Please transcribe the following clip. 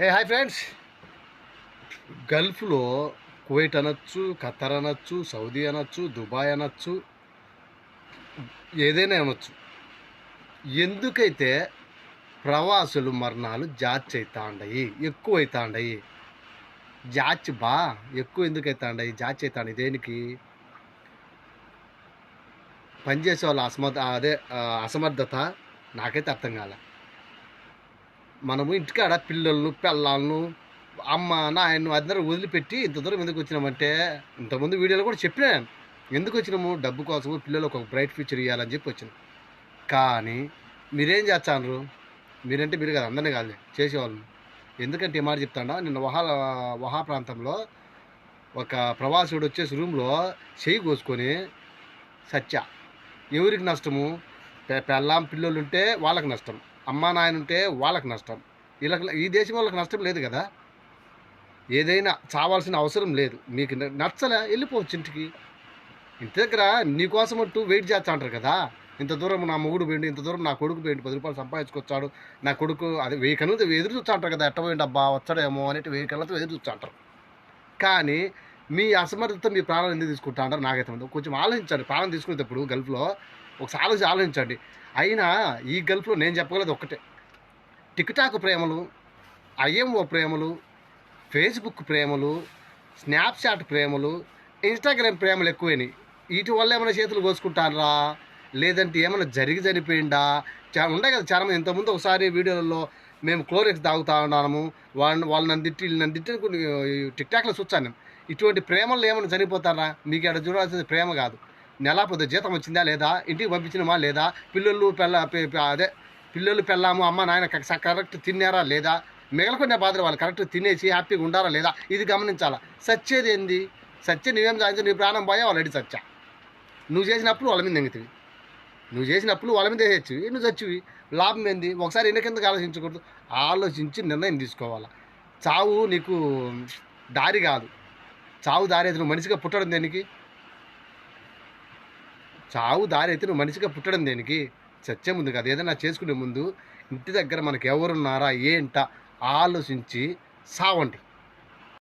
Hi friends. గల్ఫ్లో Kuwait అనొచ్చు, ఖతర్ అనొచ్చు, Saudi అనొచ్చు, దుబాయ్ అనొచ్చు, ఏదైనా అనొచ్చు. ఎందుకైతే ప్రవాసులు మరణాలు జాచి అవుతాండయి, ఎక్కువ అవుతాండయి. జాచి ఎక్కువ ఎందుకు అవుతాండయి, జాచి అవుతాండి దేనికి? పనిచేసే వాళ్ళ అసమర్థత నాకైతే అర్థం కాలే. మనము ఇంటికాడ పిల్లలను పిల్లలను అమ్మ నాయన్ను అందరూ వదిలిపెట్టి ఇంత దూరం ఎందుకు వచ్చినామంటే, ఇంతకుముందు వీడియోలో కూడా చెప్పినాను ఎందుకు వచ్చినాము, డబ్బు కోసము, పిల్లలకు ఒక బ్రైట్ ఫ్యూచర్ ఇవ్వాలని చెప్పి వచ్చినాం. కానీ మీరేం చేస్తాను, మీరంటే మీరు కాదు, అందరినీ కాదు చేసేవాళ్ళు. ఎందుకంటే ఈ మాట చెప్తాడా, నిన్న వహా ప్రాంతంలో ఒక ప్రవాసుడు వచ్చేసి రూమ్లో చెయ్యి కోసుకొని సత్య. ఎవరికి నష్టము? పెళ్ళాం పిల్లలు ఉంటే వాళ్ళకి నష్టం, అమ్మా నాయన ఉంటే వాళ్ళకి నష్టం. వీళ్ళకి, ఈ దేశం వాళ్ళకి నష్టం లేదు కదా. ఏదైనా చావాల్సిన అవసరం లేదు. మీకు నచ్చలే వెళ్ళిపోవచ్చు ఇంటికి. ఇంటి దగ్గర నీకోసం అంటూ వెయిట్ చేస్తా అంటారు కదా. ఇంత దూరం నా మొగుడు పోయింది, ఇంత దూరం నా కొడుకు పోయింది, 10 రూపాయలు సంపాదించుకొచ్చాడు నా కొడుకు, అది 1000 కళ్ళతో ఎదురు చూస్తూ అంటారు కదా. ఎట్ట పోయింది అబ్బా వచ్చాడేమో అనేటి 1000 కళ్ళతో ఎదురు చూస్తూ అంటారు. కానీ మీ అసమర్థత మీ ప్రాణాలు ఎందుకు తీసుకుంటా అంటారు నాకైతే ఉంది. కొంచెం ఆలోచించండి. ప్రాణం తీసుకునేటప్పుడు గల్ఫ్లో ఒకసారి ఆలోచించండి. అయినా ఈ గల్ఫ్లో నేను చెప్పగలదు ఒక్కటే, టిక్టాక్ ప్రేమలు, ఐఎంఓ ప్రేమలు, ఫేస్బుక్ ప్రేమలు, స్నాప్చాట్ ప్రేమలు, ఇన్స్టాగ్రామ్ ప్రేమలు ఎక్కువైనాయి. వీటి వల్ల ఏమైనా చేతులు కోసుకుంటారా, లేదంటే ఏమైనా చనిపోయిందా? ఉండే కదా చాలా మంది. ఇంతకుముందు ఒకసారి వీడియోలలో మేము క్లోరెక్స్ తాగుతా ఉన్నాము, వాళ్ళు నన్ను తిట్టి కొన్ని టిక్టాక్లో చూచాను. ఇటువంటి ప్రేమల్లో ఏమైనా చనిపోతారా? మీకు ఎక్కడ చూడాల్సింది ప్రేమ కాదు. నెలాపోతే జీతం వచ్చిందా లేదా, ఇంటికి పంపించినమా లేదా, పిల్లలు పెళ్ళాము అమ్మ నాయన కరెక్ట్ తిన్నారా లేదా, మిగలకుండా బాధలు వాళ్ళు కరెక్ట్ తినేసి హ్యాపీగా ఉండారా లేదా, ఇది గమనించాలా. సచ్చేది ఏంది? సత్య నువ్వేం సాధించు, నీ ప్రాణం పోయా ఆల్రెడీ సచ్చా. నువ్వు చేసినప్పుడు వాళ్ళ మీద నెంగుతుంది, నువ్వు చేసినప్పుడు వాళ్ళ మీద వేసేచ్చివి, నువ్వు చచ్చివి. లాభం ఏంది? ఒకసారి ఎన్నికెందుకు ఆలోచించకూడదు? ఆలోచించి నిర్ణయం తీసుకోవాలా. చావు నీకు దారి కాదు. చావు దారి అయితే నువ్వు మనిషిగా పుట్టడం దేనికి? చావు దారి అయితే నువ్వు మనిషిగా పుట్టడం దేనికి? సత్యం ఉంది కదా. ఏదైనా చేసుకునే ముందు ఇంటి దగ్గర మనకు ఎవరున్నారా ఏంటా ఆలోచించి సావండి.